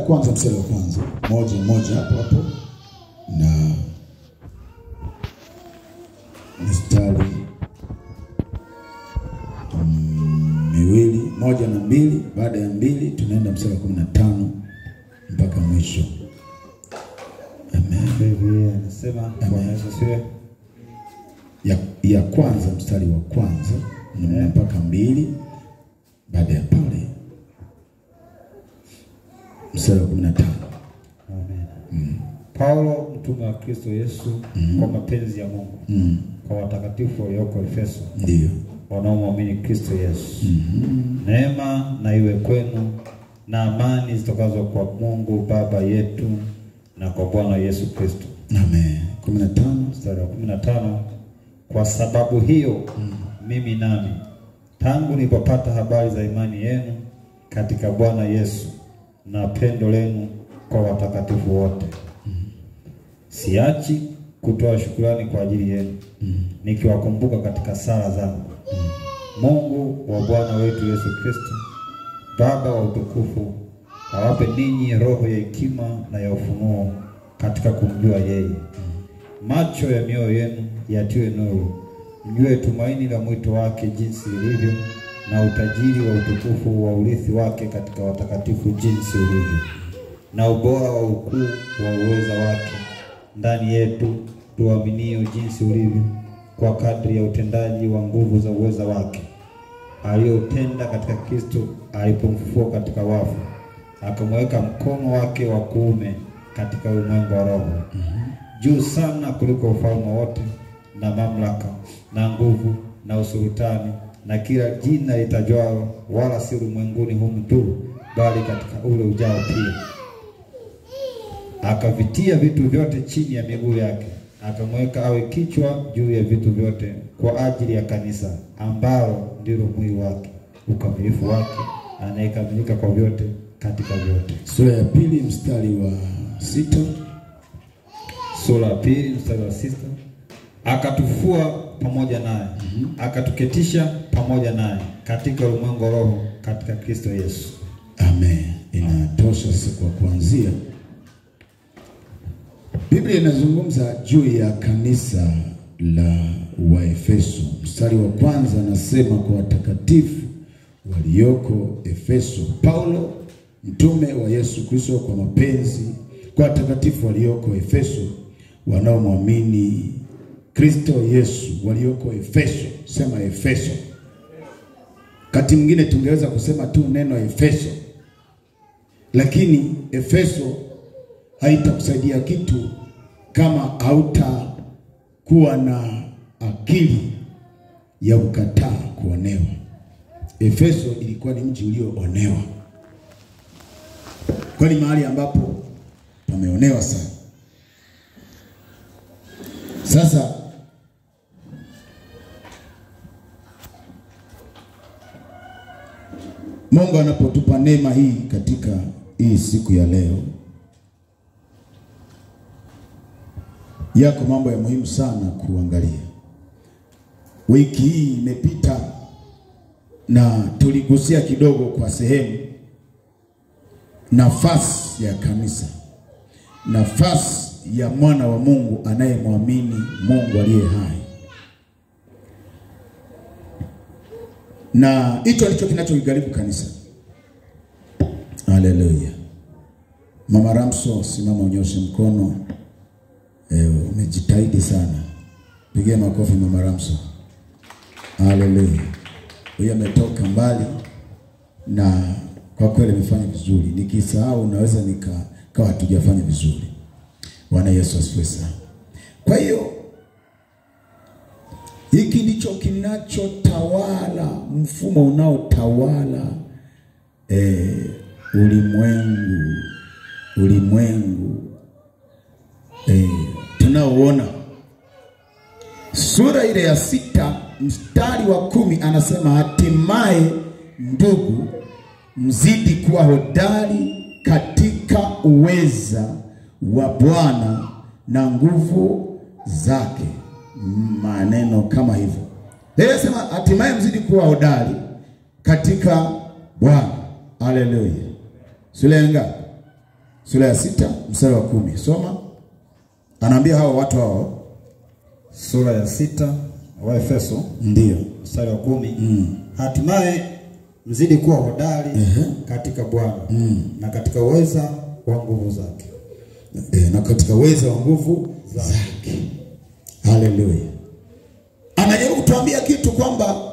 kwanza mstari wa kwanza. Moja hapo na mstari miwili, 1 na 2. Baada ya 2 tunaenda mstari wa 15 mpaka mwisho. Amen. Biblia inasema ya kwanza mstari wa kwanza mpaka 2. Baada ya pale mstari wa 15. Amen. Paulo, mtume wa Kristo Yesu, kwa mapenzi ya Mungu, kwa watakatifu walioko Efeso, ndio wanaomwamini Kristo Yesu. Neema na iwe kwenu na amani zitokazo kwa Mungu Baba yetu na kwa Bwana Yesu Kristo. Amen. 15 mstari wa 15. Kwa sababu hiyo mimi nami tangu nilipopata habari za imani yenu katika Bwana Yesu na pendo lenu kwa watakatifu wote, siachi kutoa shukrani kwa ajili yenu, nikiwakumbuka katika sala zangu. Mungu wa Bwana wetu Yesu Kristo, Baba wa utukufu, awape ninyi roho ya hekima na ya ufunuo katika kumjua yeye. Macho ya mioyo yenu yatiwe nuru, mjue tumaini la mwito wake jinsi lilivyo, na utajiri wa utukufu wa urithi wake katika watakatifu jinsi ulivyo, na ubora wa ukuu wa uweza wake ndani yetu tuaminio jinsi ulivyo, kwa kadri ya utendaji wa nguvu za uweza wake aliyotenda katika Kristo alipomfufua katika wafu, akamweka mkono wake wa kuume katika ulimwengu wa roho, juu sana kuliko ufalme wote na mamlaka na nguvu na usultani na kila jina litajwalo, wala si ulimwenguni humu tu, bali katika ule ujao pia. Akavitia vitu vyote chini ya miguu yake, akamweka awe kichwa juu ya vitu vyote kwa ajili ya kanisa, ambalo ndilo mwili wake, ukamilifu wake, anayekamilika kwa vyote katika vyote. Sura ya 2 mstari wa 6. Sura ya 2 mstari wa 6. Akatufua pamoja naye, akatuketisha pamoja naye katika ulimwengu wa roho katika Kristo Yesu. Amen. Inatosha sisi kwa kuanzia. Biblia inazungumza juu ya kanisa la Waefeso. Mstari wa kwanza anasema kwa watakatifu walioko Efeso. Paulo, mtume wa Yesu Kristo, kwa mapenzi kwa watakatifu walioko Efeso, wanaomwamini Kristo Yesu, walioko Efeso. Sema Efeso. Kati mwingine tungeweza kusema tu neno Efeso, lakini Efeso haitakusaidia kitu kama hautakuwa na akili ya kukataa kuonewa. Efeso ilikuwa ni mji ulioonewa, kwa ni mahali ambapo pameonewa sana. Sasa Mungu anapotupa neema hii katika hii siku ya leo, yako mambo ya muhimu sana kuangalia. Wiki hii imepita na tuligusia kidogo kwa sehemu nafasi ya kanisa, nafasi ya mwana wa Mungu anayemwamini Mungu aliye hai. Na hicho ndicho kinachoigaribu kanisa. Haleluya. Mama Ramso, simama unyoshe mkono. Umejitahidi sana. Pigia makofi Mama Ramso. Haleluya. Huyu ametoka mbali na kwa kweli amefanya vizuri. Nikisahau naweza nikawa hatujafanya vizuri. Bwana Yesu asifiwe sana. Kwa hiyo hiki ndicho kinachotawala, mfumo unaotawala ulimwengu tunaoona. Sura ile ya 6 mstari wa 10 anasema, hatimaye ndugu, mzidi kuwa hodari katika uweza wa Bwana na nguvu zake. Maneno kama hivyo. Leo sema hatimaye mzidi kuwa hodari katika Bwana. Haleluya. Sulenga sura ya 6 mstari wa 10. Soma. Anaambia hao watu hao, sura ya 6 wa Efeso ndio mstari wa 10. Hatimaye mzidi kuwa hodari katika Bwana na katika uweza wa nguvu zake. Na katika uweza wa nguvu zake. Haleluya. Anajaribu kutuambia kitu kwamba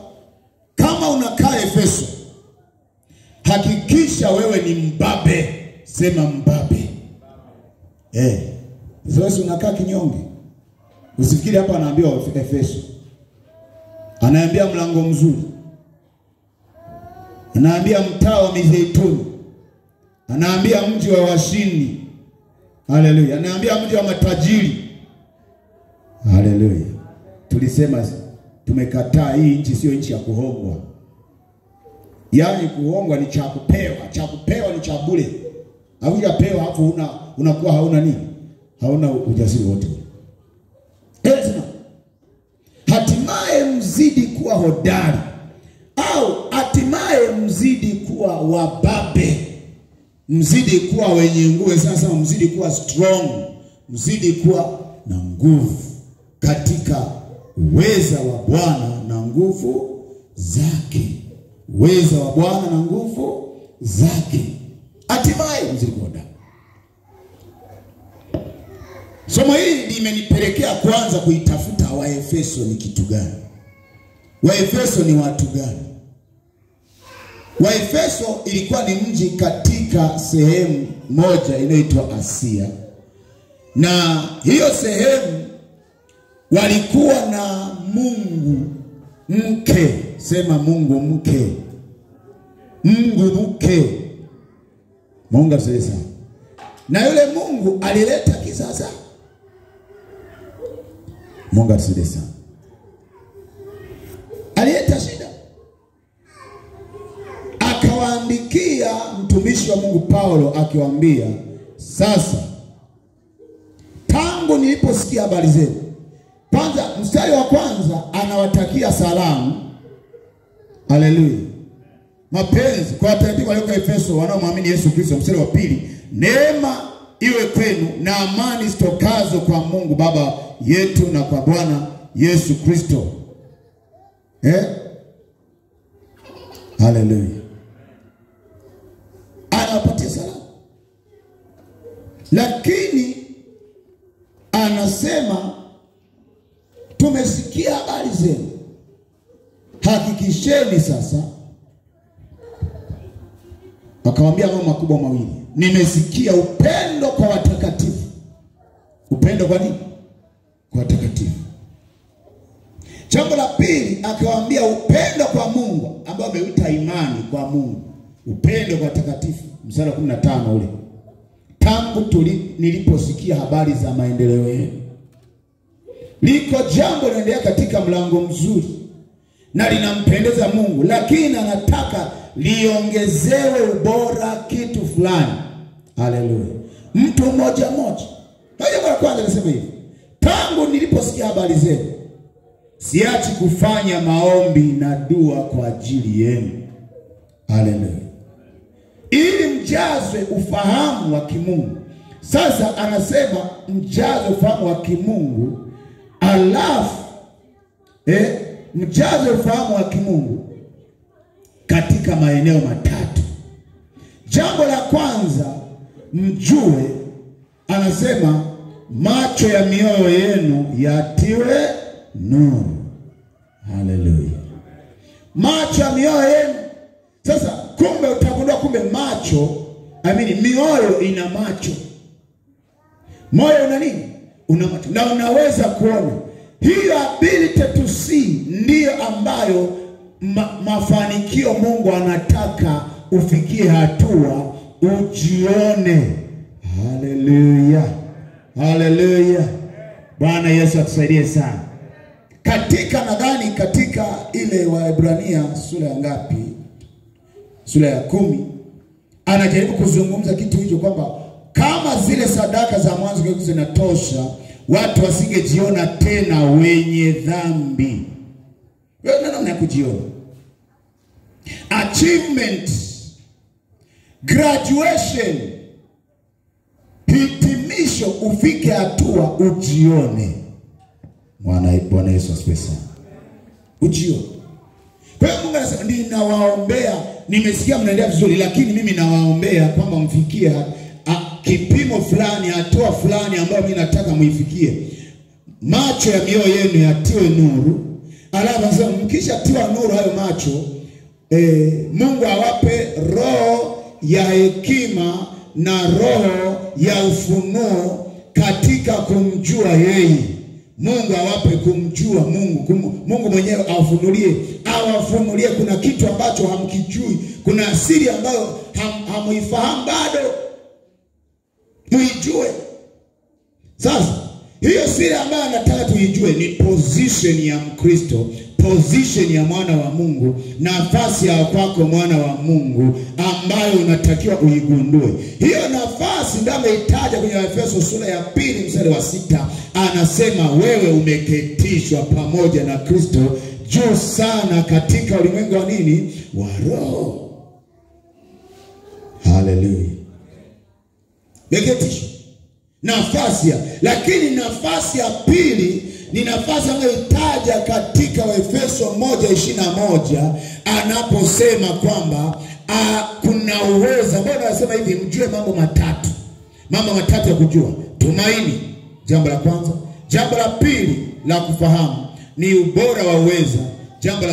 kama unakaa Efeso, hakikisha wewe ni mbabe. Sema mbabe. Sasa unakaa kinyonge. Usifikiri hapa anaambia Efeso. Anaambia mlango mzuri. Anaambia mtaa wa Mizeituni. Anaambia mji wa washindi. Haleluya. Anaambia mji wa matajiri. Haleluya. Tulisema tumekataa hii nchi sio nchi ya kuhongwa. Yaani kuhongwa ni cha kupewa, cha kupewa ni cha bure. Haujapewa hapo unakuwa hauna nini? Hauna ujasiri wote. Hatimaye mzidi kuwa hodari, au hatimaye mzidi kuwa wababe, mzidi kuwa wenye nguvu. Sasa mzidi kuwa strong, mzidi kuwa na nguvu katika uweza wa Bwana na nguvu zake. Uweza wa Bwana na nguvu zake. Hatimaye mzidi kuwa hodari. Somo hili limenipelekea kwanza kuitafuta Waefeso ni kitu gani? Waefeso ni watu gani? Waefeso ilikuwa ni mji katika sehemu moja inayoitwa Asia. Na hiyo sehemu walikuwa na mungu mke. Sema mungu mke. Mungu mke. Mungu asifiwe. Na yule Mungu alileta kisasa. Mungu asifiwe sana. Alileta shida. Akawaandikia mtumishi wa Mungu Paulo akiwaambia, sasa tangu niliposikia habari zenu. Kwanza mstari wa kwanza anawatakia salamu. Haleluya. Mapenzi kwa watakatifu walioko Efeso wanaomwamini Yesu Kristo. Mstari wa pili, neema iwe kwenu na amani zitokazo kwa Mungu Baba yetu na kwa Bwana Yesu Kristo. Haleluya. Anawapatia salamu. Lakini anasema tumesikia habari zenu. Hakikisheni sasa. Akamwambia mambo makubwa mawili. Nimesikia upendo kwa watakatifu. Upendo kwa nini? Kwa watakatifu. Jambo la pili akawaambia upendo kwa Mungu ambao ameuita imani kwa Mungu. Upendo kwa watakatifu. Mstari wa 15 ule. Tangu niliposikia habari za maendeleo yenu. Liko jambo linaendelea katika mlango mzuri na linampendeza Mungu, lakini anataka liongezewe ubora kitu fulani. Haleluya. Mtu mmoja mmoja. Jambo la kwanza nasema hivi. Tangu niliposikia habari zenu, siachi kufanya maombi na dua kwa ajili yenu. Haleluya. Ili mjazwe ufahamu wa kimungu. Sasa anasema mjazwe ufahamu wa kimungu. Alafu mjazwe ufahamu wa kimungu katika maeneo matatu. Jambo la kwanza mjue, anasema macho ya mioyo yenu yatiwe nuru. Haleluya. Macho ya mioyo yenu. Sasa kumbe utagundua kumbe macho, mioyo ina macho. Moyo una nini? Una macho. Na unaweza kuona. Hiyo ability to see ndiyo ambayo mafanikio Mungu anataka ufikie hatua ujione. Haleluya. Haleluya. Bwana Yesu atusaidie sana. Katika nadhani katika ile Waebrania sura ya ngapi? Sura ya 10 anajaribu kuzungumza kitu hicho kwamba kama zile sadaka za mwanzo zinatosha, watu wasingejiona tena wenye dhambi. Wewe nani unakujiona? Achievement, graduation, mwisho ufike hatua ujione. Bwana Yesu asifiwe sana. Ujione. Kwa hiyo Mungu anasema ninawaombea, nimesikia mnaendelea vizuri, lakini mimi nawaombea kwamba mfikie kipimo fulani, hatua fulani ambayo mimi nataka muifikie. Macho ya mioyo yenu yatiwe nuru. Alafu anasema mkisha tiwa nuru hayo macho, Mungu awape roho ya hekima na roho ya ufunuo katika kumjua yeye. Mungu awape kumjua Mungu. Mungu mwenyewe awafunulie kuna kitu ambacho hamkijui. Kuna siri ambayo hamuifahamu bado. Muijue. Sasa hiyo siri ambayo nataka tuijue ni position ya Mkristo, position ya mwana wa Mungu, nafasi ya kwako mwana wa Mungu ambayo unatakiwa uigundue. Hiyo nafasi ndio ameitaja kwenye Efeso sura ya 2 mstari wa 6. Anasema wewe umeketishwa pamoja na Kristo juu sana katika ulimwengu wa nini? Wa roho. Hallelujah. Umeketishwa. Nafasi lakini nafasi ya pili ni nafasi anayoitaja katika Efeso 1:21 anaposema kwamba kuna uwezo ambao anasema hivi, mjue mambo matatu. Mambo matatu ya kujua. Tumaini, jambo la kwanza. Jambo la pili la kufahamu ni ubora wa uweza. Jambo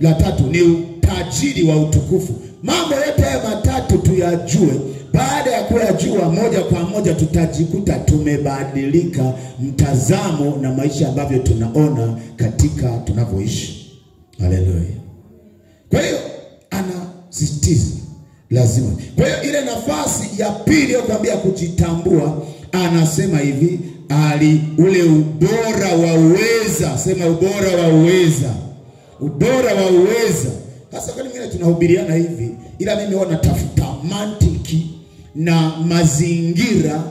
la tatu ni utajiri wa utukufu. Mambo yote haya matatu tuyajue. Baada ya kuyajua, moja kwa moja tutajikuta tumebadilika mtazamo na maisha ambavyo tunaona katika tunavyoishi. Haleluya. Kwa hiyo anasisitiza lazima. Kwa hiyo ile nafasi ya pili ya kuambia kujitambua, anasema hivi, ule ubora wa uweza. Sema ubora wa uweza. Ubora wa uweza. Sasa kwa nini tunahubiriana hivi? Ila mimi huwa natafuta mantiki na mazingira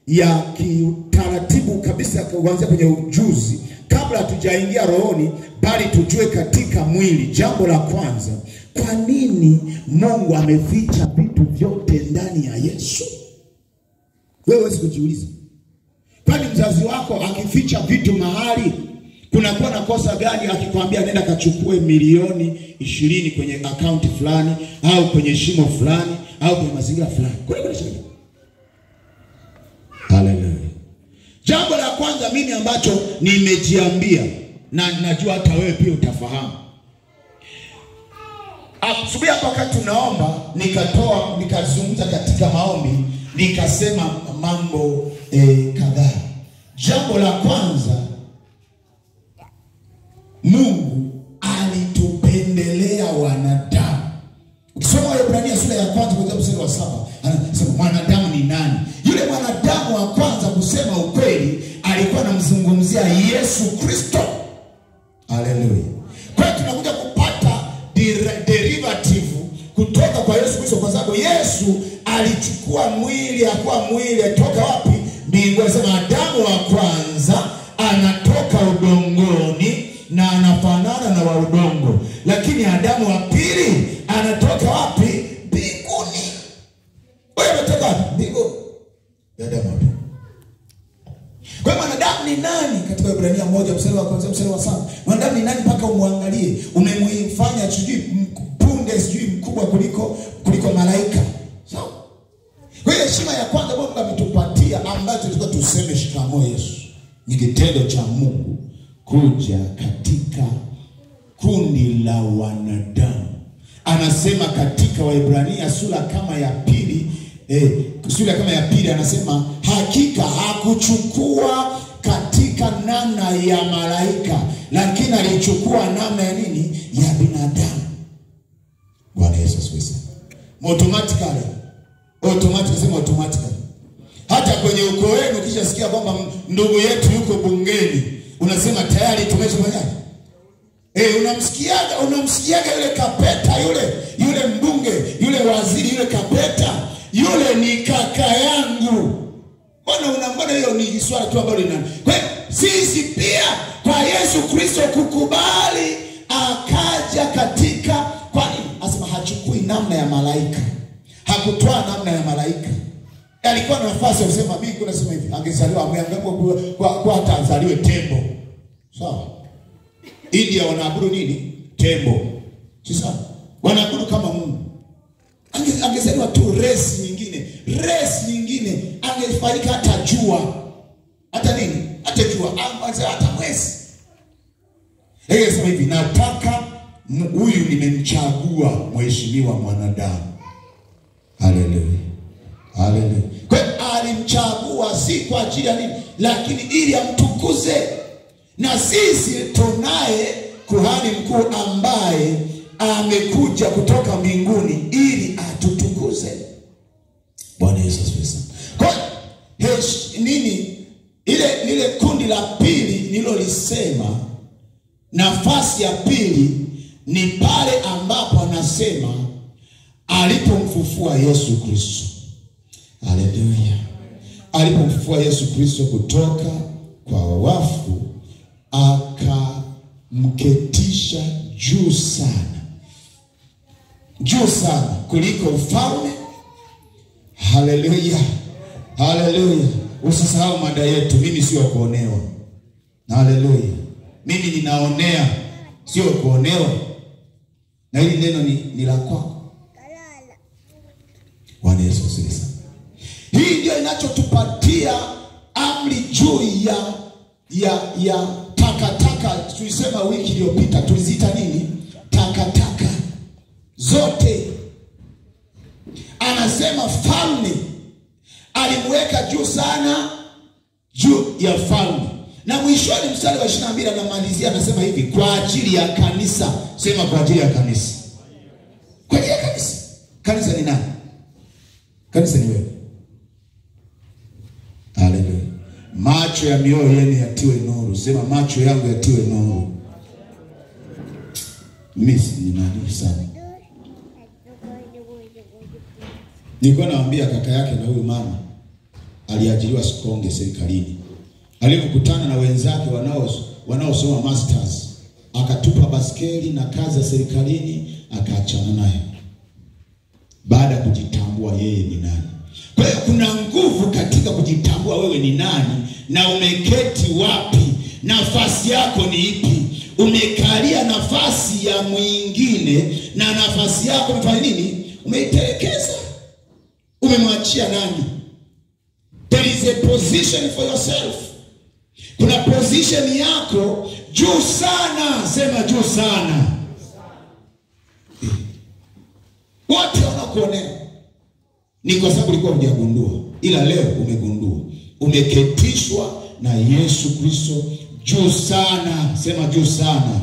ya kiutaratibu kabisa kuanzia kwenye ujuzi kabla hatujaingia rohoni, bali tujue katika mwili. Jambo la kwanza, kwa nini Mungu ameficha vitu vyote ndani ya Yesu? Wewe huwezi kujiuliza. Kwani mzazi wako akificha vitu mahali, kunakuwa na kosa gani akikwambia nenda kachukue milioni 20 kwenye akaunti fulani au kwenye shimo fulani au kwenye mazingira fulani? Kuna shida. Haleluya. Jambo la kwanza mimi ambacho nimejiambia na najua hata wewe pia utafahamu. Asubuhi hapa wakati tunaomba nikazungumza katika maombi, nikasema mambo kadhaa. Jambo la kwanza, Mungu alitupendelea wanadamu. Ukisoma Waebrania sura ya 1 kuanzia mstari wa 7, anasema mwanadamu ni nani? Yule mwanadamu wa kwanza, kusema ukweli, alikuwa anamzungumzia Yesu Kristo. Haleluya. Kwa hiyo tunakuja kupata derivative kutoka kwa Yesu Kristo, kwa sababu Yesu alichukua mwili, akawa mwili atoka wapi? Mbinguni. Sema Adamu wa kwanza anatoka udongoni na anafanana na wa udongo, lakini Adamu wa pili anatoka wapi? Mbinguni. Wewe unatoka wapi? Mbinguni. Adamu wapi? Kwa hiyo mwanadamu ni nani? Katika Waebrania 1 mstari wa 1 mstari wa 7, mwanadamu ni nani mpaka umwangalie? Umemfanya sijui punde, sijui mkubwa kuliko malaika. Sawa? Kwa hiyo heshima ya kwanza Mungu ametupatia, ambayo tulikuwa tuseme shikamoo Yesu, ni kitendo cha Mungu kuja katika kundi la wanadamu. Anasema katika Waebrania sura kama ya pili anasema hakika hakuchukua katika namna ya malaika, lakini alichukua namna ya nini? Ya binadamu. Bwana Yesu asifiwe. Automatically. Hata kwenye ukoo wenu kisha sikia kwamba ndugu yetu yuko bungeni, unasema tayari tumeshafanyaje? Unamsikiaga yule kapeta, yule mbunge, yule waziri, yule kapeta, yule ni kaka yangu. Mbona hiyo ni swala tu ambalo linani. Kwa hiyo sisi pia kwa Yesu Kristo kukubali, akaja katika, kwani asema hachukui namna ya malaika. Hakutoa namna ya malaika. alikuwa na nafasi ya kusema mimi kuna sema hivi, angezaliwa ameangapo kwa hata azaliwe tembo. Sawa? India wanaabudu nini? Tembo. Sasa wanaabudu kama Mungu. Angezaliwa tu race nyingine, angefarika hata jua. Hata nini? Hata jua, hata mwezi. Yeye sema hivi, nataka huyu nimemchagua mheshimiwa mwanadamu. Haleluya. Haleluya. Kwa hiyo alimchagua si kwa ajili ya nini, lakini ili amtukuze. Na sisi tunaye kuhani mkuu ambaye amekuja kutoka mbinguni ili atutukuze. Bwana Yesu asifiwe. Kwa nini ile kundi la pili nilolisema, nafasi ya pili ni pale ambapo anasema alipomfufua Yesu Kristo. Haleluya. Alipomfufua Yesu Kristo kutoka kwa wafu, akamketisha juu sana kuliko ufalme. Haleluya. Haleluya. Usisahau mada yetu, mimi sio kuonewa. Haleluya. Mimi ninaonea, sio kuonewa. Na hili neno ni la kwako. Bwana Yesu asifiwe. Hii ndio inachotupatia amri juu ya takataka. Tulisema wiki iliyopita tulizita nini? Takataka zote. Anasema falme alimweka juu sana juu ya falme. Na mwishoni mstari wa 22 anamalizia anasema hivi, kwa ajili ya kanisa. Sema kwa ajili ya kanisa. Kwa ajili ya kanisa. Kanisa ni nani? Kanisa ni wewe. Haleluya. Macho ya mioyo yenu yatiwe nuru. Sema macho yangu yatiwe nuru. Mimi ni nani sana. Nilikuwa naambia kaka yake na huyu mama aliajiriwa Sikonge serikalini. Alipokutana na wenzake wanaosoma masters, akatupa baskeli na kazi ya serikalini, akaachana naye. Baada ya kujitambua yeye ni nani. Kwa hiyo kuna nguvu katika kujitambua wewe ni nani na umeketi wapi. Nafasi yako ni ipi? Umekalia nafasi ya mwingine na nafasi yako umefanya nini? Umeitelekeza. Umemwachia nani? There is a position for yourself. Kuna position yako juu sana. Sema juu sana. Wote wanakuonea ni kwa sababu ulikuwa hujagundua, ila leo umegundua. Umeketishwa na Yesu Kristo juu sana. Sema juu sana.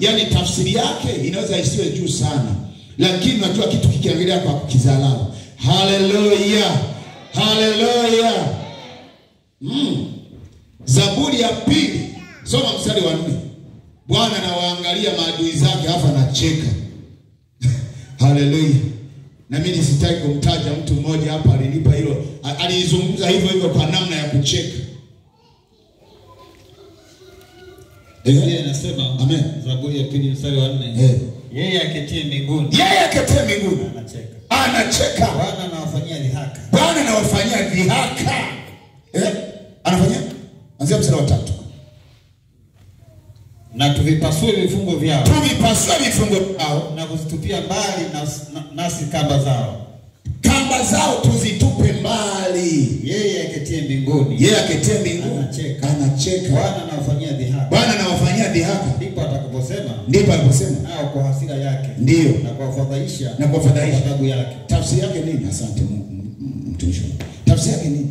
Yaani tafsiri yake inaweza isiwe juu sana, lakini unajua kitu kikiangalia kwa kizalao. Haleluya. Haleluya. Zaburi ya 2 soma mstari wa 4. Bwana anawaangalia maadui zake hapa anacheka. Haleluya. Na mimi sitaki kumtaja mtu mmoja hapa alinipa hilo. Alizungumza hivyo kwa namna ya kucheka. Biblia inasema, amen. Zaburi ya 2 mstari wa 4. Yeye aketie mbinguni. Yeye aketie mbinguni. Anacheka. Bwana anawafanyia dhihaka. Bwana anawafanyia dhihaka. Anafanya? Anzia mstari wa 3. Na tuvipasue vifungo vyao. Tuvipasue vifungo vyao na kuzitupia mbali nasi kamba zao. Kamba zao tuzitupe mbali. Yeye aketie mbinguni. Yeye aketie mbinguni. Anacheka. Bwana anawafanyia dhihaka. Bwana anawafanyia dhihaka. Ndipo atakaposema. Ndipo aliposema. Nao kwa hasira yake. Ndio. Na kwa fadhaisha. Na kwa fadhaisha. Adhabu yake. Tafsiri yake nini? Asante mtumishi. Tafsiri yake nini?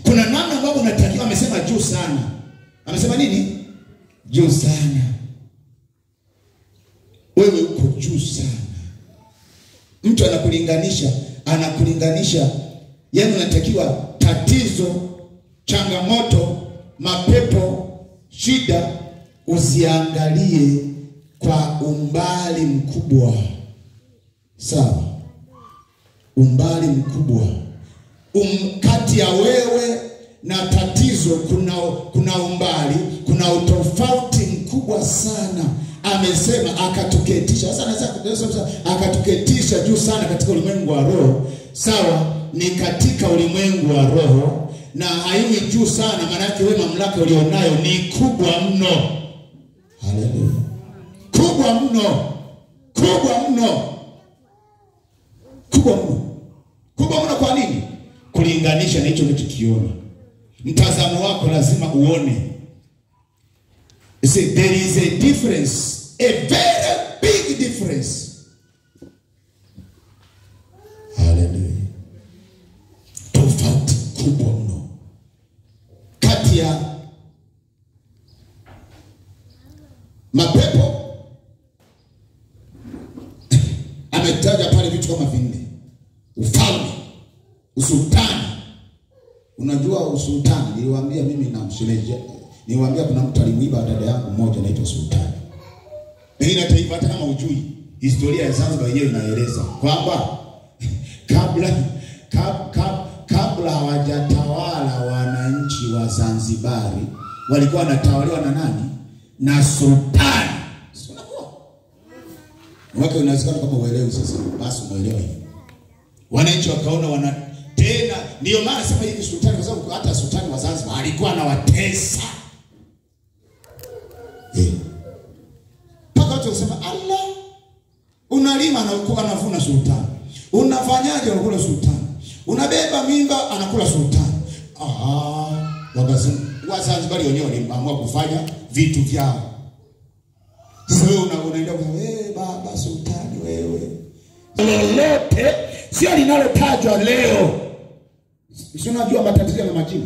Kuna namna ambayo unatakiwa. Amesema juu sana. Amesema nini? Juu sana. Wewe uko juu sana. Mtu anakulinganisha. Yaani unatakiwa tatizo, changamoto, mapepo, shida uziangalie kwa umbali mkubwa. Sawa? Umbali mkubwa. Kati ya wewe na tatizo kuna umbali, kuna utofauti mkubwa sana. Amesema akatuketisha. Sasa anasema akatuketisha juu sana katika ulimwengu wa roho. Sawa? ni katika ulimwengu wa roho, na haiwi juu sana, maana yake wewe mamlaka ulionayo ni kubwa mno. Haleluya. Kubwa mno. Kubwa mno. Kubwa mno. Kubwa mno kwa nini? Kulinganisha na hicho unachokiona. Mtazamo wako lazima uone. You see, there is a difference, a very big difference. Hallelujah. Tofauti kubwa mno kati ya mapepo. Ametaja pale vitu kama vinne: ufalme, usultani. Unajua usultani, niliwaambia mimi na mshemeji, niliwaambia kuna mtu alimwiba dada yangu mmoja anaitwa sultani. Pengine hata kama ujui, historia ya Zanzibar yenyewe inaeleza kwamba kabla hawajatawala wananchi wa Zanzibari, walikuwa wanatawaliwa na nani? Na sultani. Wako inawezekana kama uelewi sasa, basi unaelewa hivi. Wananchi wakaona tena, ndio maana sema hivi sultani, kwa sababu hata sultani wa Zanzibar alikuwa anawatesa. Paka watu wasema, Allah, unalima na uko anavuna sultani. Unafanyaje unakula sultani? Unabeba mimba anakula sultani. Wakasema Wazanzibari wenyewe waliamua kufanya vitu vyao. Sasa wewe unaenda kusema baba sultani wewe. Lolote sio linalotajwa leo. Si unajua matatizo ya majina.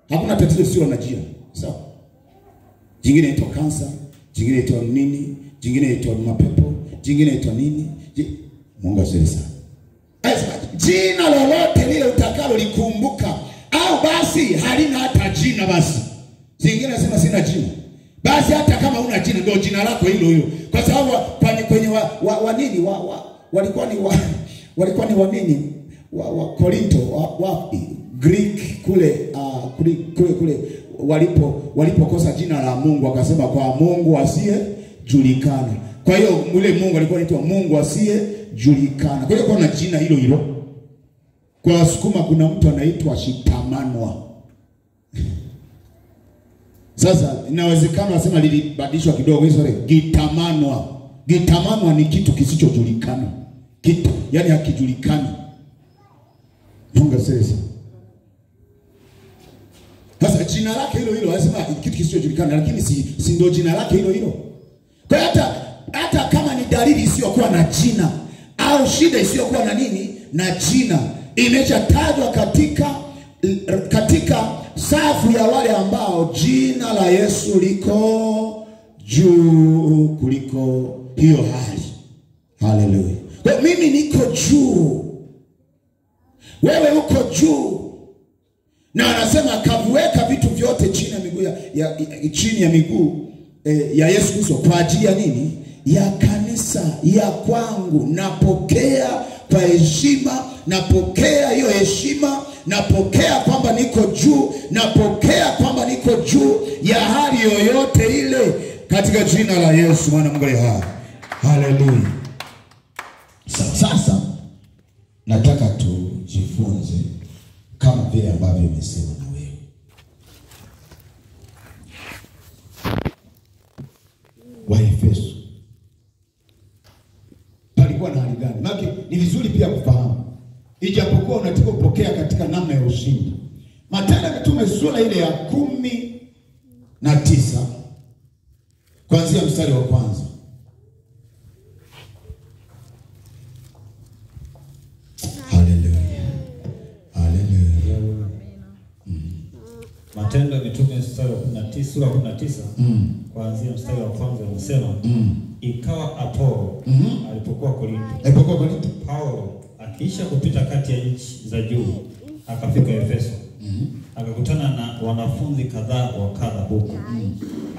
Hakuna tatizo sio na jina. Sawa? Jingine inaitwa kansa, jingine inaitwa nini, jingine inaitwa mapepo, jingine inaitwa nini? Mungu asifiwe sana. Jina lolote lile utakalo likumbuka, au basi halina hata jina basi. Zingine nasema sina jina. Basi hata kama una jina ndio jina lako hilo hilo. Kwa sababu kwenye walikuwa ni wanini? Korinto, Greek kule walipokosa jina la Mungu wakasema kwa Mungu asiyejulikana. Kwa hiyo yule Mungu alikuwa anaitwa Mungu asiyejulikana. Kwa hiyo kuna jina hilo hilo. Kwa Wasukuma kuna mtu anaitwa Shitamanwa. Sasa inawezekana wasema lilibadilishwa kidogo hizo Gitamanwa. Gitamanwa ni kitu kisichojulikana. Kitu yani hakijulikani. Mungu sasa. Sasa jina lake hilo hilo anasema kitu kisichojulikana, lakini si ndio jina lake hilo hilo. Kwa hata kama ni dalili isiyokuwa na jina au shida isiyokuwa na nini na jina, imeshatajwa katika safu ya wale ambao jina la Yesu liko juu kuliko hiyo hali. Haleluya. Kwa mimi niko juu, wewe uko juu. Na anasema akaviweka vitu vyote chini ya miguu chini ya miguu ya Yesu Kristo kwa ajili ya nini? Ya kanisa, ya kwangu. Napokea kwa heshima, napokea hiyo heshima, napokea kwamba niko juu, napokea kwamba niko juu ya hali yoyote ile katika jina la Yesu mwana Mungu aliye hai. Haleluya. Sasa nataka tujifunze kama vile ambavyo nimesema na wewe. Waefeso palikuwa na hali gani? Maana ni vizuri pia kufahamu, ijapokuwa unataka kupokea katika namna ya ushindi. Matendo ya Mitume sura ile ya 19 kuanzia mstari wa kwanza. Matendo ya Mitume sura ya 19 kuanzia mstari wa kwanza unasema ikawa Apolo alipokuwa Korinto, Paulo akiisha kupita kati ya nchi za juu akafika Efeso. Akakutana na wanafunzi kadhaa wa kadha huko.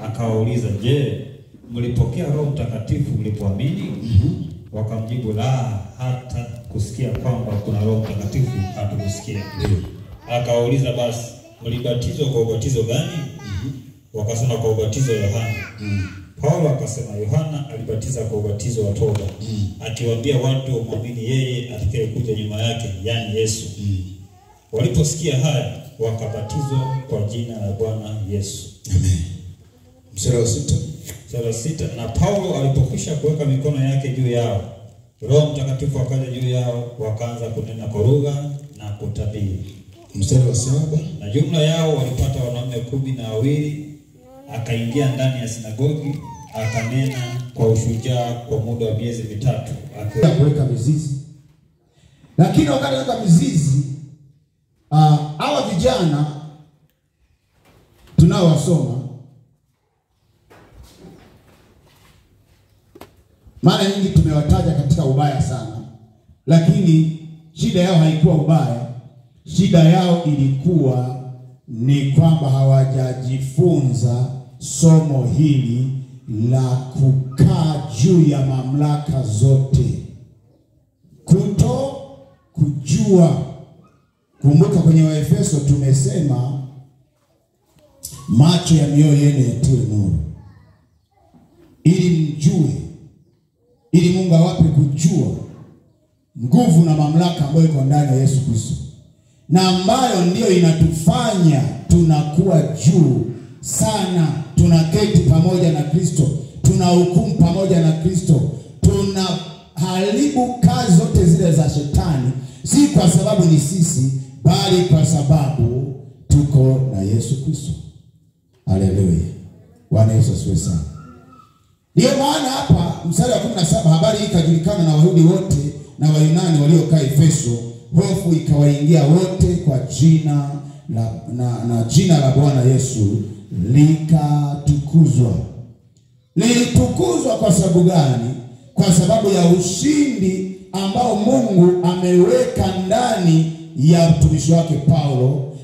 Akawauliza, "Je, mlipokea Roho Mtakatifu mlipoamini?" Wakamjibu, "La, hata kusikia kwamba kuna Roho Mtakatifu hatukusikia." Akawauliza, "Basi mlibatizwa kwa ubatizo gani?" wakasema kwa ubatizo wa Yohana. Paulo akasema Yohana alibatiza kwa ubatizo wa toba, akiwaambia watu wamwamini yeye atakayekuja nyuma yake, yani Yesu. Waliposikia haya wakabatizwa kwa jina la Bwana Yesu. Amen. Mstari wa 6. Mstari wa 6, na Paulo alipokwisha kuweka mikono yake juu yao, Roho Mtakatifu akaja juu yao, wakaanza kunena kwa lugha na kutabiri. Mstari wa 7, na jumla yao walipata wanaume 12. Akaingia ndani ya sinagogi, akanena kwa ushujaa kwa muda wa miezi 3, kuweka mizizi. Lakini wakati anaweka mizizi, hawa vijana tunaowasoma, mara nyingi tumewataja katika ubaya sana, lakini shida yao haikuwa ubaya. Shida yao ilikuwa ni kwamba hawajajifunza somo hili la kukaa juu ya mamlaka zote. Kuto kujua. Kumbuka kwenye Waefeso tumesema macho ya mioyo yenu yatiwe nuru, ili mjue, ili Mungu awape kujua nguvu na mamlaka ambayo iko ndani ya Yesu Kristo, na ambayo ndiyo inatufanya tunakuwa juu sana. Tunaketi pamoja na Kristo, tunahukumu pamoja na Kristo, tunaharibu kazi zote zile za shetani, si kwa sababu ni sisi, bali kwa sababu tuko na Yesu Kristo. Haleluya. Bwana Yesu asifiwe sana. Ndio maana hapa mstari wa 17, habari hii ikajulikana na Wayahudi wote na Wayunani waliokaa Efeso, hofu ikawaingia wote kwa jina na jina la Bwana Yesu likatukuzwa. Lilitukuzwa kwa sababu gani? Kwa sababu ya ushindi ambao Mungu ameweka ndani ya mtumishi wake Paulo.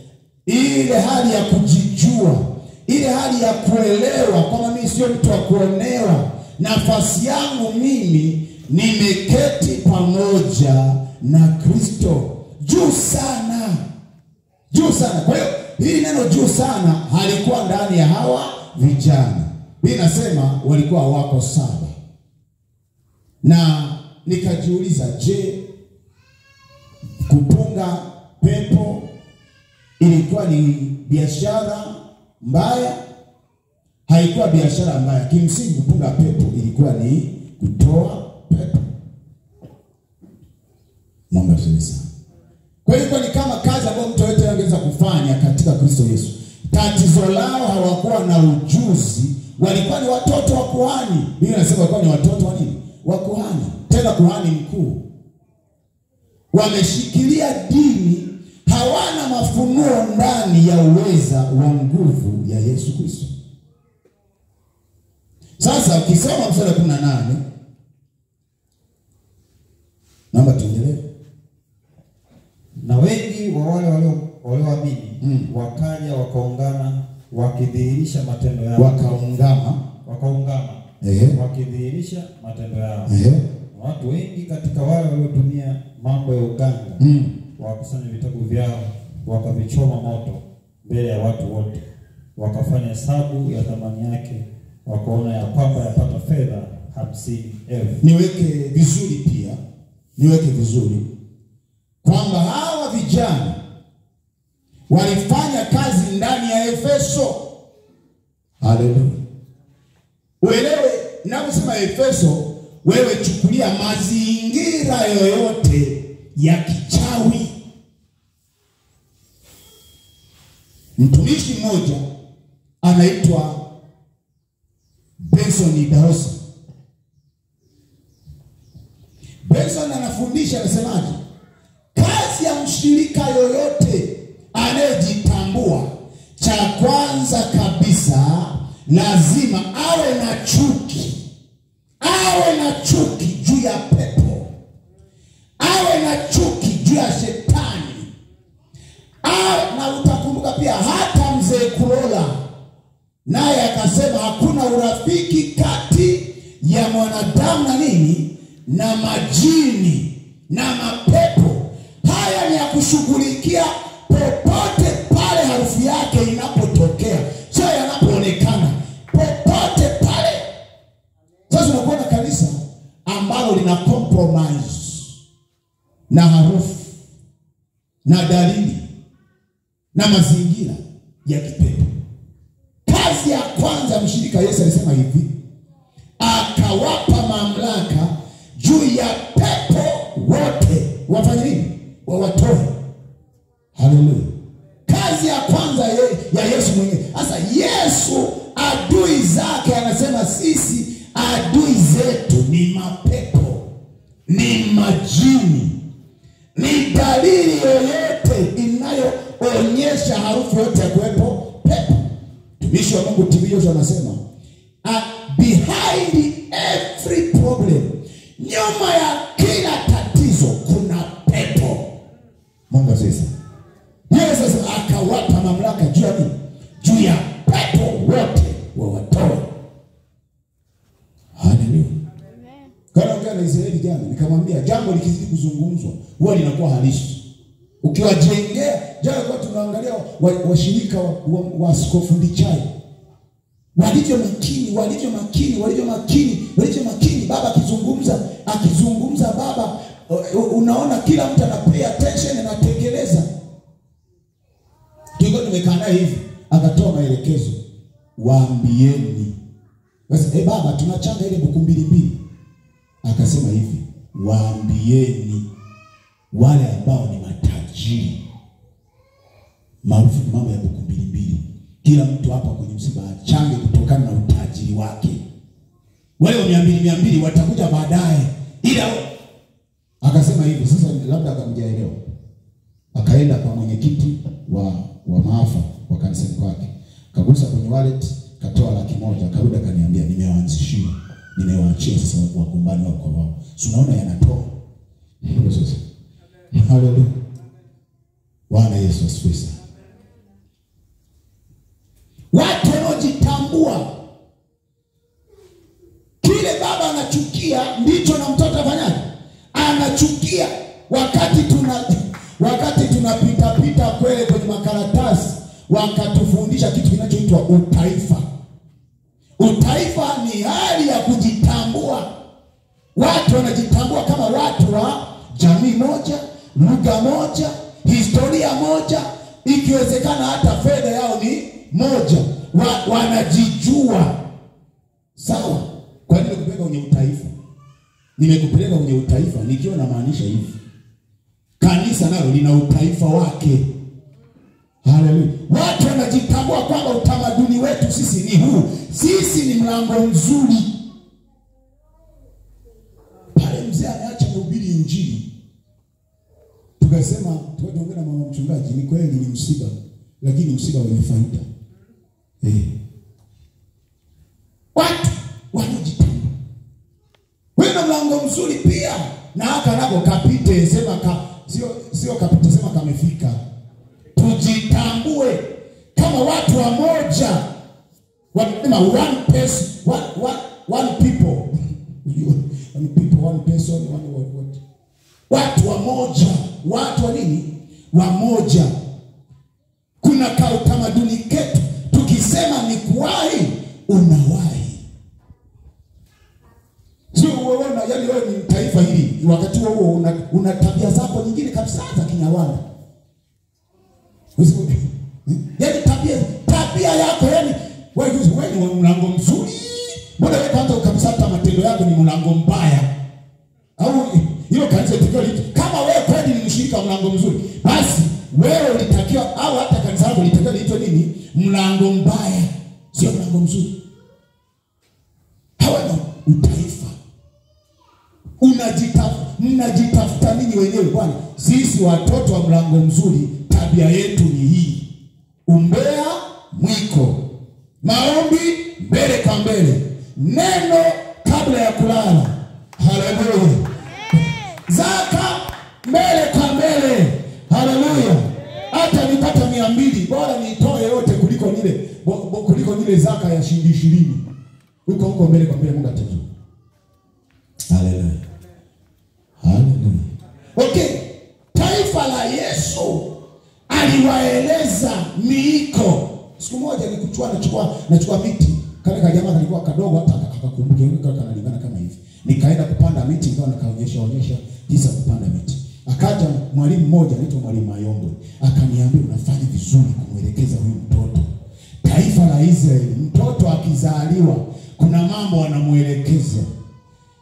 Ile hali ya kujijua, ile hali ya kuelewa kwamba mimi sio mtu wa kuonewa, nafasi yangu mimi nimeketi pamoja na Kristo. Juu sana. Juu sana. Kwa hiyo hili neno juu sana halikuwa ndani ya hawa vijana. Mimi nasema walikuwa wako 7. Na nikajiuliza, je, kupunga pepo ilikuwa ni biashara mbaya? Haikuwa biashara mbaya. Kimsingi kupunga pepo ilikuwa ni kutoa pepo. Mungu asifiwe sana. Kwa hiyo ni kama kazi ambayo mtu yote angeweza kufanya katika Kristo Yesu. Tatizo lao hawakuwa na ujuzi, walikuwa ni watoto wa kuhani. Biblia inasema walikuwa ni watoto wa nini? Wa kuhani, tena kuhani mkuu. Wameshikilia dini, hawana mafunuo ndani ya uweza wa nguvu ya Yesu Kristo. Sasa ukisoma mstari wa 18, naomba tuendelee. Na wengi wa wale walioamini wakaja wakaungana wakidhihirisha matendo yao. Wakaungama. Wakidhihirisha matendo yao. Watu wengi katika wale waliotumia mambo ya uganga wakusanya vitabu vyao, wakavichoma moto mbele ya watu wote, wakafanya hesabu ya thamani yake, wakaona ya kwamba yapata fedha 50,000. Niweke vizuri kwamba hawa vijana walifanya kazi ndani ya Efeso. Haleluya. Uelewe, ninaposema Efeso, wewe chukulia mazingira yoyote ya kichawi. Mtumishi mmoja anaitwa Benson Daosa. Benson anafundisha, anasemaje? Kazi ya mshirika yoyote anayejitambua, cha kwanza kabisa lazima awe na chuki. Awe na chuki juu ya pepo. Awe na chuki juu ya shetani. Na utakumbuka pia hata mzee Kulola naye akasema hakuna urafiki kati ya mwanadamu na nini, na majini na mapepo. Haya ni ya kushughulikia popote pale harufu yake inapotokea, sio yanapoonekana. ambalo lina compromise na harufu na dalili na mazingira ya kipepo. Kazi ya kwanza mshirika Yesu alisema hivi, akawapa mamlaka juu ya pepo wote. Wafanye nini? Wawatoe. Haleluya. Kazi ya kwanza ya Yesu mwenyewe. Sasa Yesu adui zake anasema sisi adui zetu ni mapepo, ni majini, ni dalili yoyote inayoonyesha harufu yote ya kuwepo pepo. Mtumishi wa Mungu Tibio anasema behind every problem, nyuma ya kila tatizo kuna pepo. Mungu sasa Yesu akawapa mamlaka juu ya nini? Juu ya pepo wote wawatoe. Haleluya. Amen. Kana na Israeli jana nikamwambia jambo likizidi kuzungumzwa huwa linakuwa halisi. Ukiwajengea jana kwa tunaangalia washirika wa Askofu Ndichai. Walivyo makini baba akizungumza baba unaona kila mtu anapay attention na anatekeleza. Kiko tumekaa naye hivi akatoa maelekezo, waambieni. Basi baba tunachanga ile buku mbili. Akasema hivi, waambieni wale ambao ni matajiri. Maarufu mambo ya buku mbili. Kila mtu hapa kwenye msiba achange kutokana na utajiri wake. Wale wa 200 watakuja baadaye. Ila akasema hivi, sasa labda akamjaelewa. Akaenda kwa mwenyekiti wa maafa wa kanisa kwake. Kagusa kwenye wallet, katoa 100,000, akarudi akaniambia nimewaanzishia. Nimewaachia sasa wakumbani wao kwa wao. Si unaona yanatoa. Ndio sasa. Haleluya. Bwana Yesu asifiwe. Watu wanaojitambua kile baba anachukia ndicho na mtoto afanyaje? Anachukia. Wakati tunapita kwele kwenye makaratasi wakatufundisha kitu kinachoitwa utaifa. Utaifa ni hali ya kujitambua. Watu wanajitambua kama watu wa jamii moja, lugha moja, historia moja, ikiwezekana hata fedha yao ni moja. Wanajijua. Sawa? Kwa nini nikupeleka kwenye utaifa? Nimekupeleka kwenye utaifa nikiwa na maanisha hivi. Kanisa nalo lina utaifa wake. Haleluya. Watu wanajitambua kwamba utamaduni wetu sisi ni huu. Sisi ni mlango mzuri. Pale mzee ameacha kuhubiri injili. Tukasema tukaongea na mama mchungaji, ni kweli ni msiba, lakini msiba wenye faida. Watu wanajitambua. Wewe mlango mzuri pia na haka nako kapite sema sio kapite sema kamefika. Tujitambue kama watu wa moja. Wanasema one person, one people. One person, one word. Watu wa moja. Watu wa nini? Wa moja. Kuna utamaduni ketu. Tukisema ni kuwahi, unawahi. Sio wewe yani wewe ni taifa hili. Wakati huo una tabia zako nyingine kabisa za Kinyarwanda. Yaani tabia yako yani wewe ni mlango mzuri. Mbona wewe kwanza kabisa hata matendo yako ni mlango mbaya? Au hiyo kanisa itakao kama wewe kweli ni mshirika mlango mzuri, basi wewe ulitakiwa au hata kanisa lako litakiwa liitwe nini? Mlango mbaya, sio mlango mzuri. Hawana utaifa. Mnajitafuta nini wenyewe bwana? Sisi watoto wa mlango mzuri, tabia yetu ni hii. Umbea mwiko. Maombi mbele kwa mbele. Neno kabla ya kulala. Haleluya. Zaka mbele kwa mbele. Haleluya. Hata nipata 200 bora nitoe yote kuliko nile zaka ya shilingi 20. Huko mbele kwa mbele Mungu atajua. Haleluya. Haleluya. Okay. Taifa la Yesu aliwaeleza miiko. Siku moja nachukua miti. Kale kajamaa kalikuwa kadogo hata akakumbuka kanalingana kama hivi. Nikaenda kupanda miti, nikawa nikaonyesha jinsi ya kupanda miti. Akaja mwalimu mmoja anaitwa Mwalimu Mayombo, akaniambia unafanya vizuri kumwelekeza huyu mtoto. Taifa la Israeli, mtoto akizaliwa kuna mambo wanamuelekeza.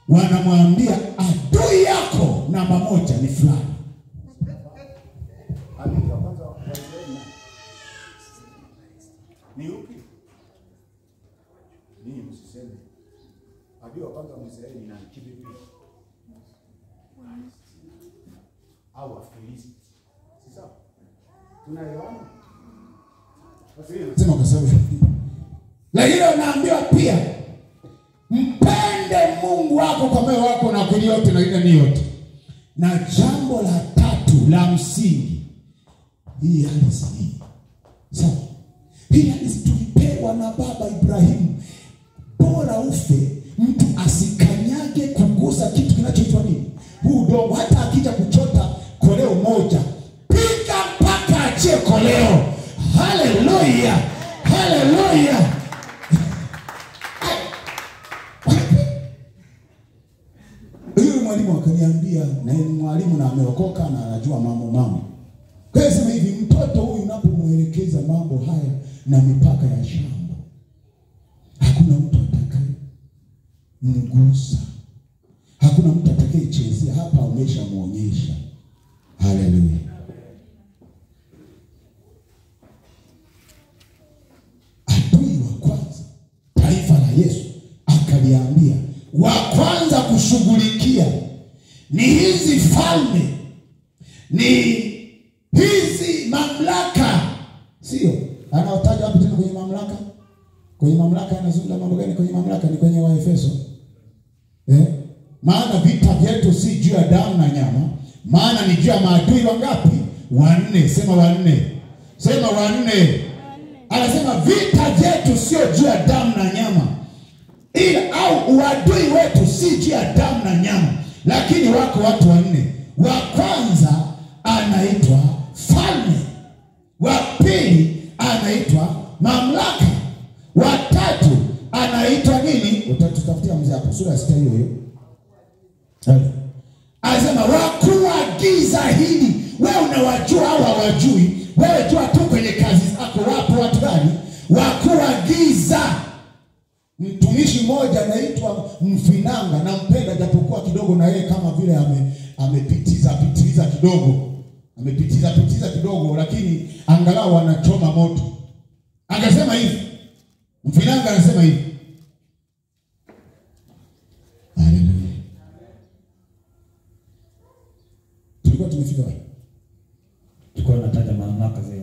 Wanamwambia adui yako namba 1 ni fulani. Hadithi ya kwanza wa Israeli ni upi? Ni msiseme. Adui wa kwanza wa Israeli ni Kibibi au Wafilisti. Si sawa? Tunaelewana? Sema kwa sababu. Lakini naambiwa pia mpende Mungu wako kwa moyo wako na akili yote na ile nia yote. Na jambo la 3 la msingi, hii ardhi. Sawa? Hii ardhi tulipewa na baba Ibrahimu. Bora ufe mtu asikanyage kugusa kitu kinachoitwa nini? Huu udongo. Hata akija kuchota koleo moja, piga mpaka achie koleo. Haleluya. Haleluya. Huyu mwalimu akaniambia, na ni mwalimu na ameokoka na anajua mambo. Kwa hiyo sema hivi, mtoto huyu unapomwelekeza mambo haya na mipaka ya shamba, hakuna mtu atakaye mgusa. Hakuna mtu atakayechezea hapa, umeshamuonyesha. Haleluya. Adui wa kwanza taifa la Yesu akaliambia wa kwanza kushughulikia ni hizi falme, ni hizi mamlaka. Sio? Anaotaja hapo tena kwenye mamlaka. Kwenye mamlaka anazungumza mambo gani kwenye mamlaka? Ni kwenye Waefeso. Maana vita vyetu si juu ya damu na nyama, maana ni juu ya maadui wangapi? 4. Sema 4. Sema 4. Anasema vita vyetu sio juu ya damu na nyama, ila au uadui wetu si juu ya damu na nyama, lakini wako watu 4. Wa kwanza anaitwa falme, wa pili anaitwa mamlaka, wa tatu anaitwa nini? Utatutafutia mzee hapo sura ya 6 hiyo. Anasema wakuu wa giza hili. Wewe unawajua au hawajui? Wewe jua tu kwenye kazi zako wapo watu gani? Wakuu wa giza. Mtumishi mmoja anaitwa Mfinanga, nampenda japokuwa kidogo na yeye kama vile amepitiza kidogo. Amepitiza kidogo, lakini angalau anachoma moto. Akasema hivi. Mfinanga anasema hivi. Haleluya. Tulikuwa tumefika wapi? Tulikuwa tunataja mamlaka zile.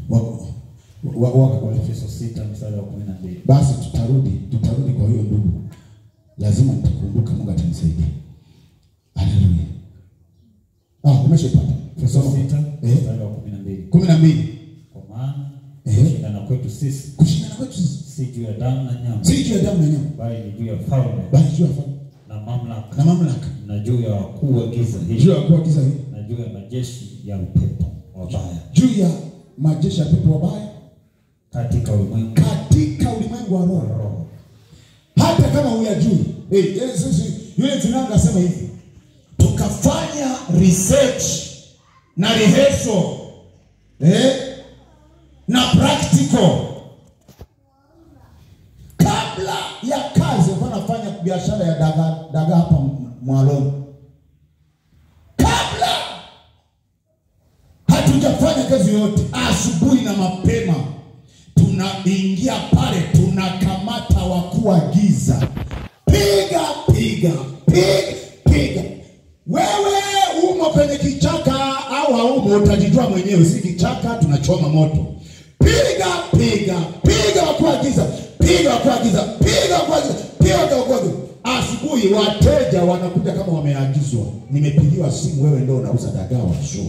Kwa Efeso 6 mstari wa 12. Basi tutarudi kwa hiyo ndugu. Lazima nitakumbuka, Mungu atanisaidia. Haleluya. Umeshapata? Efeso 6 mstari wa 12. 12. Kwa maana kushindana kwetu sisi si juu ya damu na nyama, bali ni juu ya falme, na mamlaka, na juu ya wakuu wa giza hili, na juu ya majeshi ya upepo wabaya, katika ulimwengu wa roho. Hata kama huyajui. Yule Mfinanga asema hivi, tukafanya research na rehearsal na practical kabla ya kazi. Wanafanya biashara ya daga hapa Mwaloni. Kabla hatujafanya kazi yote, asubuhi na mapema tunaingia pale, tunakamata wakuu wa giza. Piga. Wewe umo kwenye kichaka au haumo, utajijua mwenyewe. Si kichaka, tunachoma moto. Piga wakuu wa giza. Asubuhi wateja wanakuja kama wameagizwa. Nimepigiwa simu, wewe ndio unauza dagaa wa show.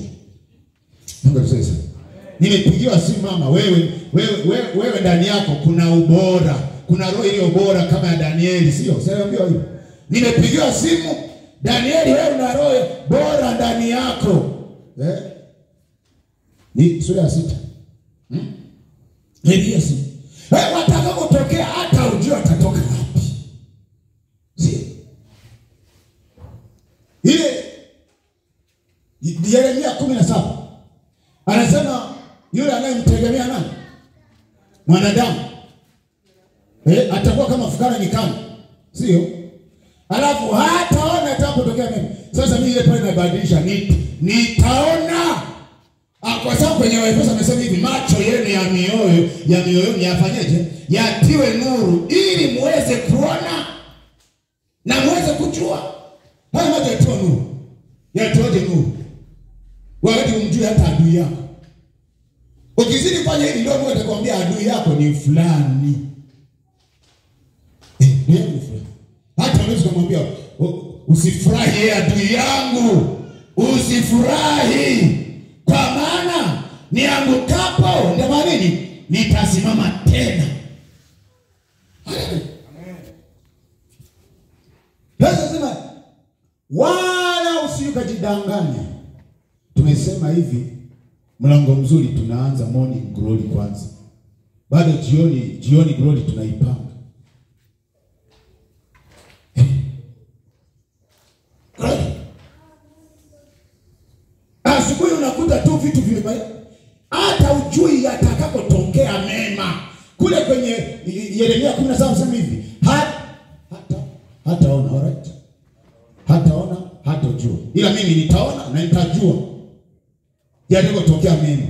Mungu sasa. Nimepigiwa simu, mama, wewe ndani yako kuna ubora. Kuna roho ile ubora kama ya Danieli, sio? Sasa ambia hiyo. Nimepigiwa simu, Danieli, wewe una roho bora ndani yako. Ni sura ya 6. Nipigia simu. Wataka kutokea hata ujue atatoka wapi. Sio? Ile Yeremia 17 anasema yule anayemtegemea nani? Mwanadamu. Atakuwa kama fukara nyikani. Sio? Alafu hataona atakapotokea mimi. Sasa mimi ile pale nabadilisha nitaona. Kwa sababu kwenye Waefeso amesema hivi, macho yenu ya mioyoni yafanyeje? Yatiwe nuru ili muweze kuona na muweze kujua. Haya macho yatiwe nuru. Yatoje nuru? Wakati umjue hata adui yako. Ukizidi fanya hivi ndio Mungu atakwambia adui yako ni fulani. Ni fulani. Hata unaweza kumwambia usifurahi adui yangu. Usifurahi. Kwa maana niangukapo ndio maana nini? Nitasimama tena. Amen. Sasa wala usikajidanganya. Tumesema hivi, mlango mzuri tunaanza morning glory kwanza. Bado jioni glory tunaipanga. Asubuhi unakuta tu vitu vile hata ujui atakapotokea mema. Kule kwenye Yeremia 17 anasema hivi, hataona, alright? Hataona, hatojua. Ila mimi nitaona na nitajua yatakapotokea mema.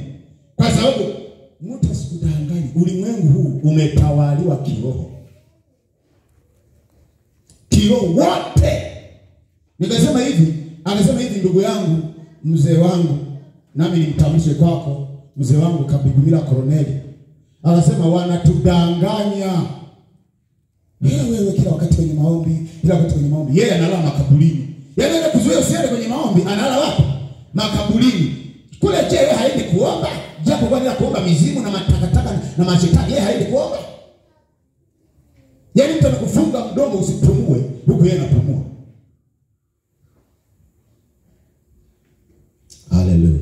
Kwa sababu mtu asikudanganye, ulimwengu huu umetawaliwa kiroho. Kiroho wote. Nikasema hivi, anasema hivi ndugu yangu, mzee wangu, nami nimtamshe kwako, mzee wangu Kabigumila Koroneli. Anasema wanatudanganya. Wewe kila wakati kwenye maombi, yeye analala makaburini. Yeye anaenda kuzuia usiende kwenye maombi, analala wapi? Makaburini. Kule yeye haendi kuomba, japo kwa nini kuomba mizimu na matakataka na mashetani, yeye haendi kuomba. Yaani mtu anakufunga mdomo usipumue, huku yeye anapumua. Hallelujah.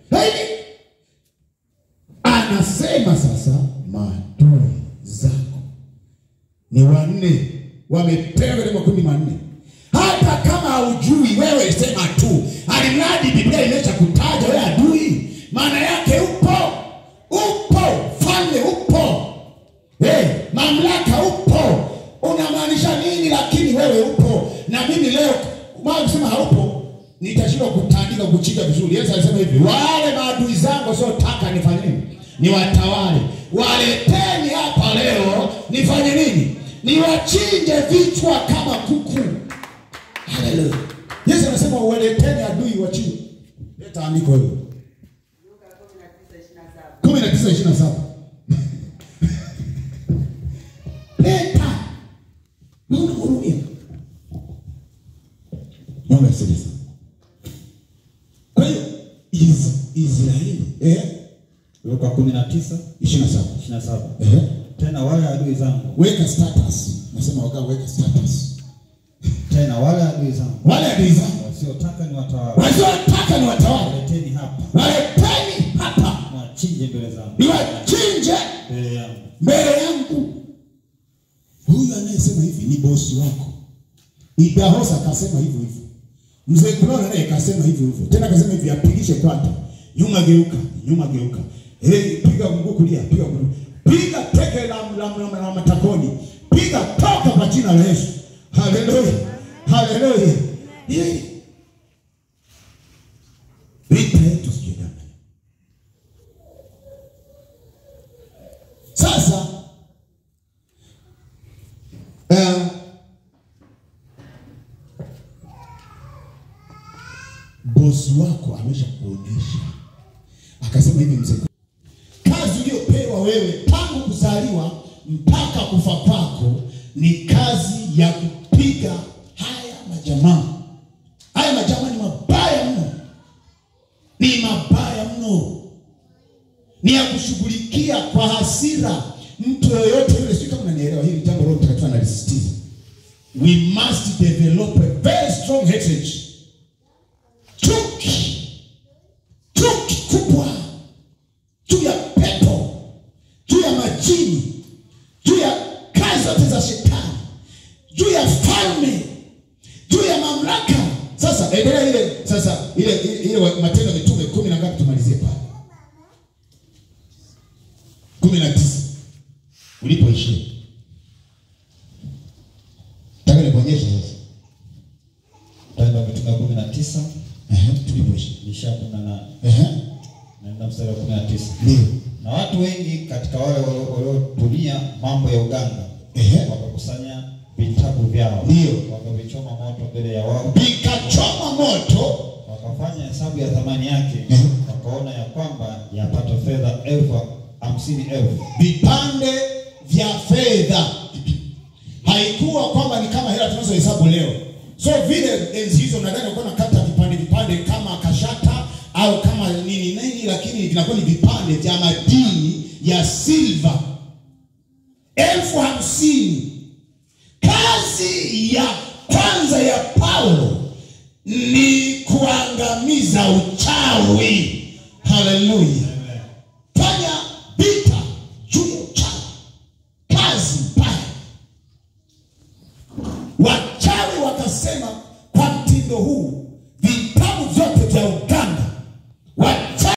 Hivi anasema sasa maadui zako ni wanne, wamepewa ile makundi manne. Hata kama haujui wewe sema tu. Alimradi Biblia imesha kutaja wewe adui, maana yake upo, falme upo. Mamlaka upo. Unamaanisha nini lakini wewe upo? Na mimi leo mwanzo kusema haupo, nitashindwa kutandika kuchinja vizuri. Yesu alisema hivi, wale maadui zangu sio taka nifanye nini? Niwatawale. Waleteni hapa leo nifanye nini? Niwachinje vichwa kama kuku. Hallelujah. Yesu anasema waleteni adui wachinje. Leta andiko hilo. Luka 19:27. Leta. Mungu hurumia. Mungu asifiwe. Kwa hiyo Israeli Luka 19:27. Tena wale adui zangu. Weka status. Nasema weka status. Tena wale adui zangu. Wasiotaka ni watawala. Waleteni hapa. Wachinje mbele zangu. Niwachinje mbele yangu. Huyu anayesema hivi ni bosi wako. Idahosa akasema hivyo. Mzee Kulona naye akasema hivyo. Tena akasema hivi, apigishe kwata. Nyuma geuka. Piga mguu kulia, piga teke la matakoni. Piga toka kwa jina la Yesu. Hallelujah. Vita yetu sijana. Sasa bosi wako amesha kuonesha. Akasema hivi mzee, kazi uliyopewa wewe tangu kuzaliwa mpaka kufa kwako ni kazi ya kupiga haya majamaa. Haya majamaa ni mabaya mno. Ni ya kushughulikia kwa hasira mtu yoyote yule. Sio kama unanielewa hili jambo, Roho Mtakatifu analisisitiza. We must develop a very strong hatred. Chuki kubwa juu ya pepo, juu ya majini, juu ya kazi zote za shetani, juu ya falme, juu ya mamlaka Sasa ile Matendo ya Mitume 10 na ngapi tumalizie pale? 19. Ulipoishia. Nataka nikuonyeshe sasa. Matendo ya Mitume 19. Tulipoishia. Nisha 18. Naenda mstari wa 19. Ndio. Na watu wengi katika wale waliotumia mambo ya uganga wakakusanya vitabu vyao, ndio wakavichoma moto mbele ya wao, vikachoma moto, wakafanya hesabu ya thamani yake, wakaona ya kwamba yapata fedha 50,000 vipande vya fedha. Haikuwa kwamba ni kama hela tunazohesabu leo. So vile enzi hizo nadhani walikuwa nakata vipande kama kashata au kama nini, lakini vinakuwa ni vipande vya madini ya silver 50,000. Kazi ya kwanza ya Paulo ni kuangamiza uchawi. Haleluya. Fanya vita juu ya uchawi. Kazi mbaya. Wachawi wakasema kwa mtindo huu